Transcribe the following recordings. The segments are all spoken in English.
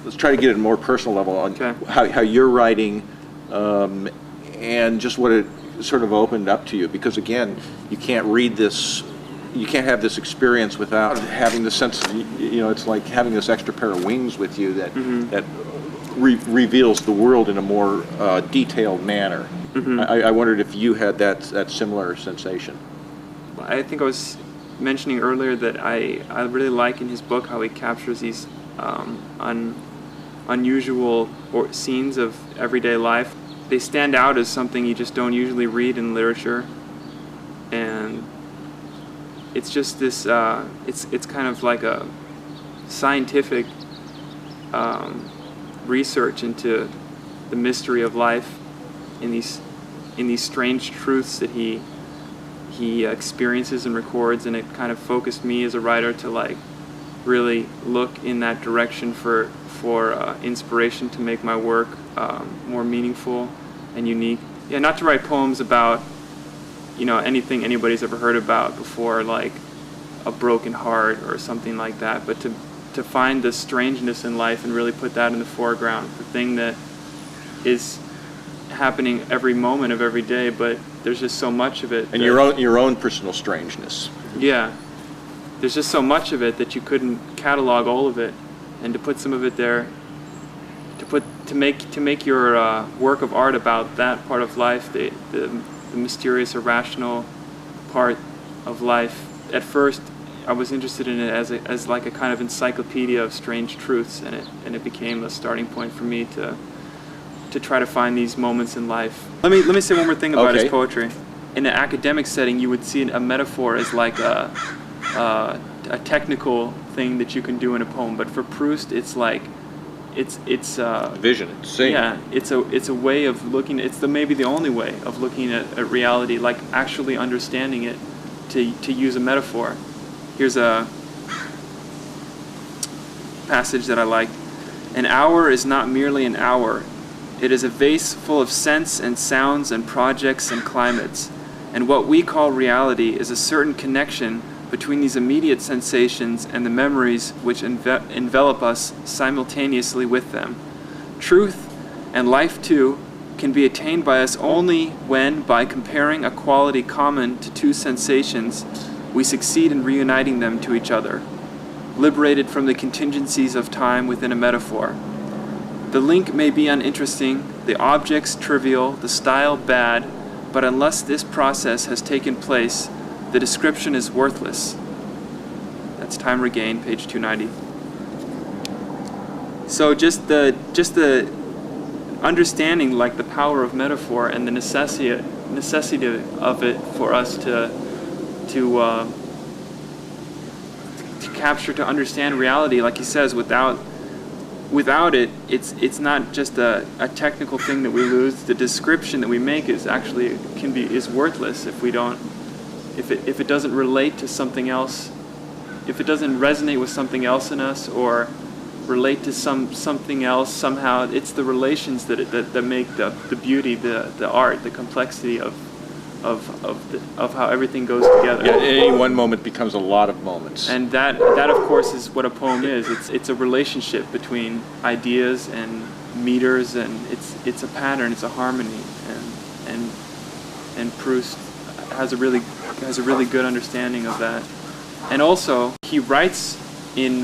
let's try to get at a more personal level on how you're writing, and just what it sort of opened up to you. Because again, you can't read this, you can't have this experience without having the sense of, it's like having this extra pair of wings with you that that reveals the world in a more detailed manner. I wondered if you had that similar sensation. I think I was mentioning earlier that I really like in his book how he captures these unusual scenes of everyday life. They stand out as something you just don't usually read in literature, and it's just this. It's kind of like a scientific research into the mystery of life in these strange truths that he experiences and records, and it kind of focused me as a writer to like really look in that direction for inspiration to make my work more meaningful and unique. Yeah, not to write poems about anything anybody's ever heard about before, like a broken heart or something like that, but to find the strangeness in life and really put that in the foreground, the thing that is happening every moment of every day, but there's just so much of it. And your own personal strangeness. Yeah, there's just so much of it that you couldn't catalog all of it, and to put some of it there, to make your work of art about that part of life, the mysterious, irrational part of life. At first, I was interested in it as like a kind of encyclopedia of strange truths, and it became a starting point for me to try to find these moments in life. Let me say one more thing about his poetry. In an academic setting, you would see a metaphor as like a technical thing that you can do in a poem, but for Proust, it's like it's vision. It's seeing. Yeah, it's a way of looking. It's maybe the only way of looking at reality, like actually understanding it. To use a metaphor, here's a passage that I like. An hour is not merely an hour. It is a vase full of scents and sounds and projects and climates. And what we call reality is a certain connection between these immediate sensations and the memories which envelop us simultaneously with them. Truth, and life too, can be attained by us only when, by comparing a quality common to two sensations, we succeed in reuniting them to each other, liberated from the contingencies of time within a metaphor. The link may be uninteresting, the objects trivial, the style bad, but unless this process has taken place, the description is worthless. That's Time Regained, page 290. So just the understanding, like the power of metaphor and the necessity of it for us to capture, to understand reality, like he says, without it, it's not just a technical thing that we lose. The description that we make is actually is worthless if it doesn't relate to something else, if it doesn't resonate with something else in us or relate to something else somehow. It's the relations that make the beauty, the art, the complexity of how everything goes together. Yeah, any one moment becomes a lot of moments. And that of course is what a poem is. It's a relationship between ideas and meters, and it's a pattern, it's a harmony, and Proust has a really good understanding of that. And also he writes in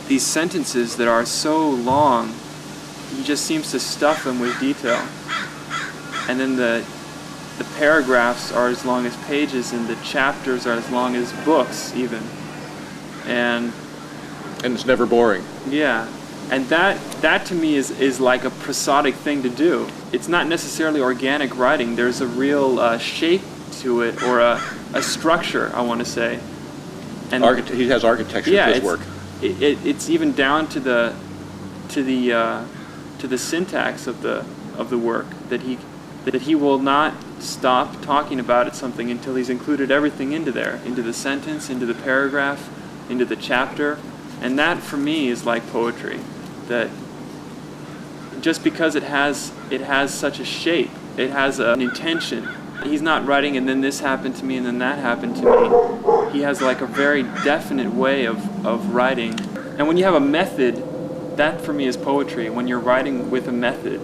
these sentences that are so long, he just seems to stuff them with detail. And then the paragraphs are as long as pages, and the chapters are as long as books even. And it's never boring. Yeah. And that to me is like a prosodic thing to do. It's not necessarily organic writing. There's a real shape to it, or a structure, I want to say. And he has architecture to his work. It's even down to the syntax of the work, that he will not stop talking about something until he's included everything into there, into the sentence, into the paragraph, into the chapter. And that for me is like poetry, that just because it has such a shape, it has an intention. He's not writing and then this happened to me and then that happened to me. He has like a very definite way of writing. And when you have a method that for me is poetry, when you're writing with a method,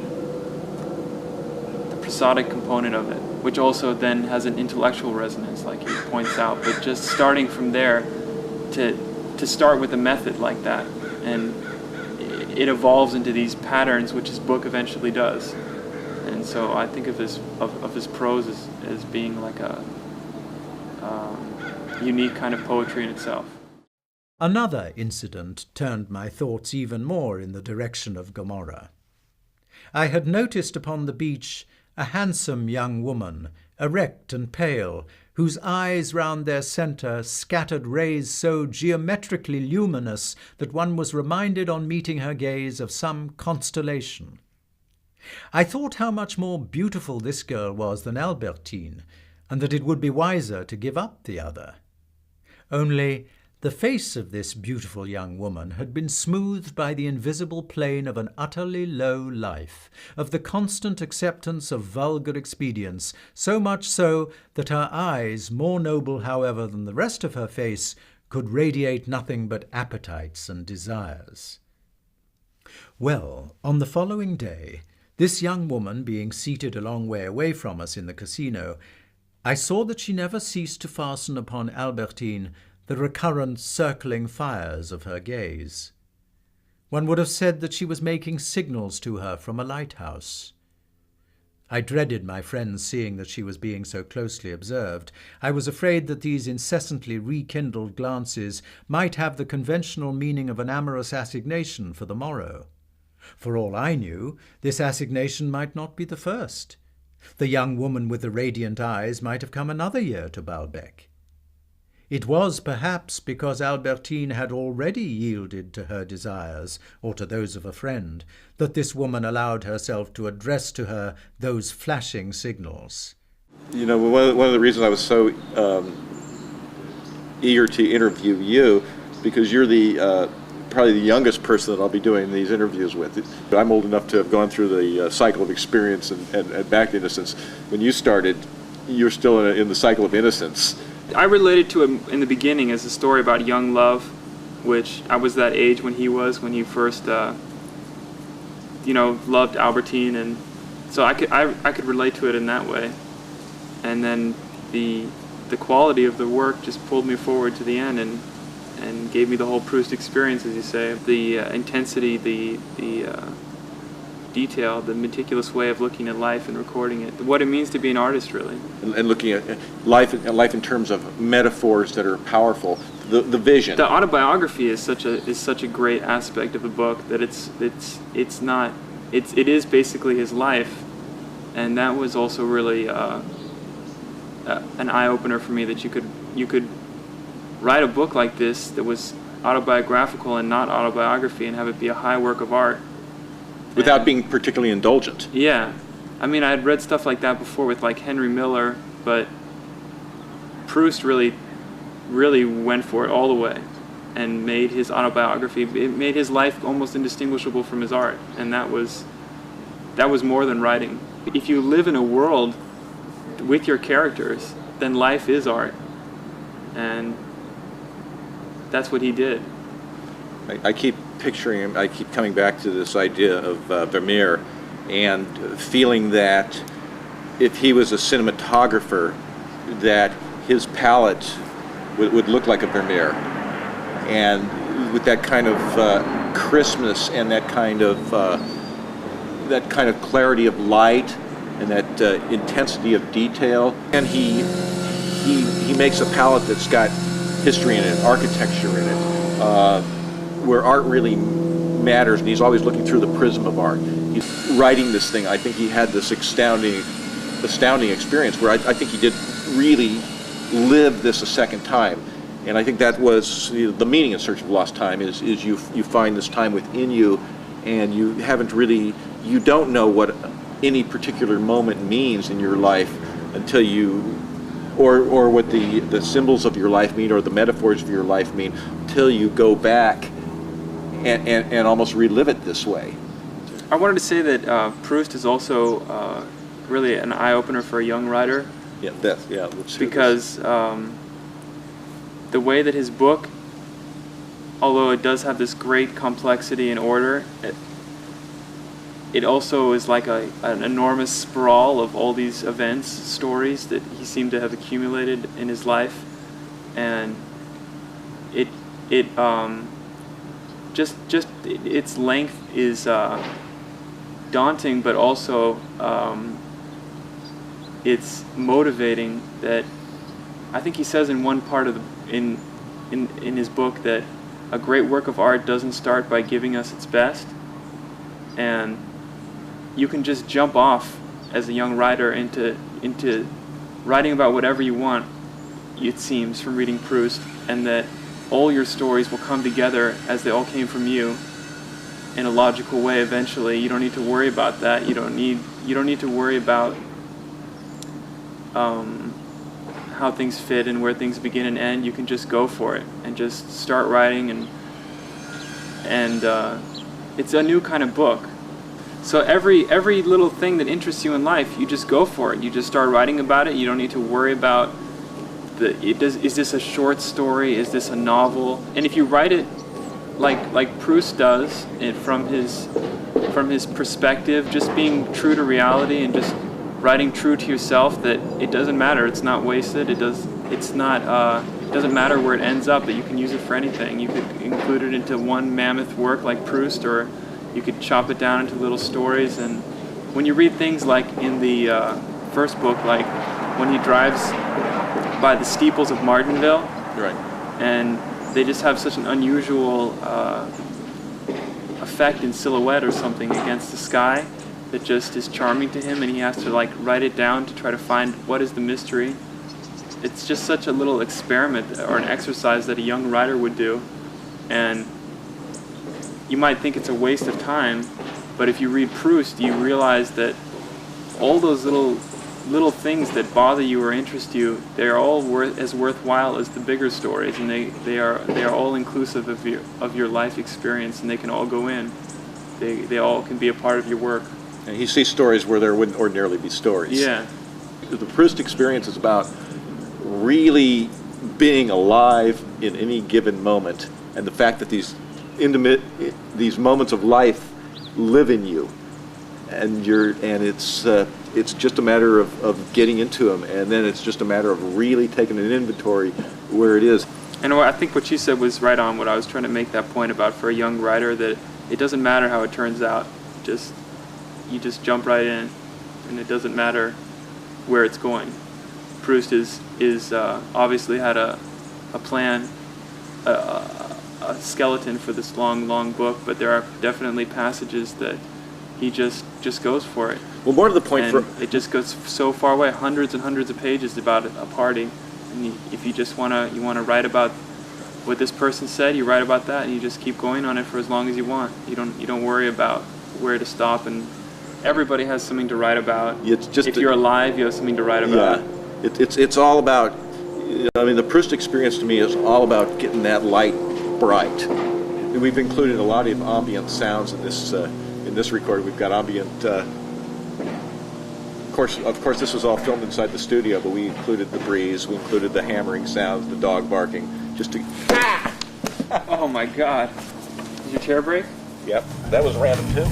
the prosodic component of it, which also then has an intellectual resonance, like he points out. But just starting from there, to start with a method like that, and it evolves into these patterns, which his book eventually does. And so I think of his prose as being like a unique kind of poetry in itself. Another incident turned my thoughts even more in the direction of Gomorrah. I had noticed upon the beach a handsome young woman, erect and pale, whose eyes round their centre scattered rays so geometrically luminous that one was reminded on meeting her gaze of some constellation. I thought how much more beautiful this girl was than Albertine, and that it would be wiser to give up the other. Only the face of this beautiful young woman had been smoothed by the invisible plane of an utterly low life, of the constant acceptance of vulgar expedients, so much so that her eyes, more noble, however, than the rest of her face, could radiate nothing but appetites and desires. Well, on the following day, this young woman being seated a long way away from us in the casino, I saw that she never ceased to fasten upon Albertine the recurrent circling fires of her gaze. One would have said that she was making signals to her from a lighthouse. I dreaded my friends seeing that she was being so closely observed. I was afraid that these incessantly rekindled glances might have the conventional meaning of an amorous assignation for the morrow. For all I knew, this assignation might not be the first. The young woman with the radiant eyes might have come another year to Baalbek. It was perhaps because Albertine had already yielded to her desires, or to those of a friend, that this woman allowed herself to address to her those flashing signals. You know, one of the reasons I was so eager to interview you, because you're the probably the youngest person that I'll be doing these interviews with. I'm old enough to have gone through the cycle of experience and back to innocence. When you started, you're still in the cycle of innocence. I related to him in the beginning as a story about young love, which I was that age when he first, loved Albertine, and so I could relate to it in that way. And then the quality of the work just pulled me forward to the end and gave me the whole Proust experience, as you say. The intensity, the detail, the meticulous way of looking at life and recording it, what it means to be an artist, really. And looking at life in terms of metaphors that are powerful, the vision. The autobiography is such a great aspect of the book that it is basically his life, and that was also really an eye opener for me, that you could write a book like this that was autobiographical and not autobiography, and have it be a high work of art. Without being particularly indulgent. Yeah. I mean, I had read stuff like that before with like Henry Miller, but Proust really went for it all the way and made his autobiography, it made his life almost indistinguishable from his art, and that was more than writing. If you live in a world with your characters, then life is art, and that's what he did. I keep picturing him, I keep coming back to this idea of Vermeer, and feeling that if he was a cinematographer, that his palette would look like a Vermeer, and with that kind of crispness and that kind of clarity of light and that intensity of detail. And he makes a palette that's got history in it, architecture in it, where art really matters, and he's always looking through the prism of art. He's writing this thing. I think he had this astounding experience where I think he did really live this a second time. And I think that was the meaning in Search of Lost Time, is you find this time within you, and you don't know what any particular moment means in your life until you, or what the symbols of your life mean, or the metaphors of your life mean, until you go back and almost relive it this way. I wanted to say that Proust is also really an eye-opener for a young writer. Yeah, let's hear because the way that his book although it does have this great complexity and order, it also is like an enormous sprawl of all these events, stories that he seemed to have accumulated in his life, and its length is daunting, but also it's motivating. That I think he says in one part of in his book that a great work of art doesn't start by giving us its best, and you can just jump off as a young writer into writing about whatever you want, it seems, from reading Proust, and that all your stories will come together as they all came from you in a logical way eventually. You don't need to worry about that. You don't need to worry about how things fit and where things begin and end. You can just go for it and just start writing, and it's a new kind of book. So every little thing that interests you in life, you just go for it. You just start writing about it. You don't need to worry about is this a short story? Is this a novel? And if you write it like Proust does, from his perspective, just being true to reality and just writing true to yourself, that it doesn't matter. It's not wasted. It doesn't matter where it ends up. That you can use it for anything. You could include it into one mammoth work like Proust, or you could chop it down into little stories. And when you read things like in the first book, like when he drives by the steeples of Martinville, Right. and they just have such an unusual effect in silhouette or something against the sky that just is charming to him, and he has to write it down to try to find what is the mystery. It's just such a little experiment or an exercise that a young writer would do, and you might think it's a waste of time, but if you read Proust, you realize that all those little things that bother you or interest you, they're all as worthwhile as the bigger stories, and they are all inclusive of your life experience, and they can all go in. They all can be a part of your work. And he sees stories where there wouldn't ordinarily be stories. Yeah. The Proust experience is about really being alive in any given moment, and the fact that these moments of life live in you, and it's just a matter of getting into them, and then it's just a matter of really taking an inventory where it is. And I think what you said was right on. What I was trying to make that point about for a young writer, that it doesn't matter how it turns out. You just jump right in, and it doesn't matter where it's going. Proust is obviously had a plan, a skeleton for this long book, but there are definitely passages that he just goes for it. Well, more to the point, and it just goes so far away, hundreds and hundreds of pages about a party, and if you just want to write about what this person said, you write about that, and you just keep going on it for as long as you want. You don't worry about where to stop, and everybody has something to write about. It's just if you're alive, you have something to write about. Yeah, it's all about. I mean, the Proust experience to me is all about getting that light bright. And we've included a lot of ambient sounds in this recording. We've got ambient. Of course, this was all filmed inside the studio, but we included the breeze, we included the hammering sounds, the dog barking, just to. Oh my God! Did your chair break? Yep, that was random too.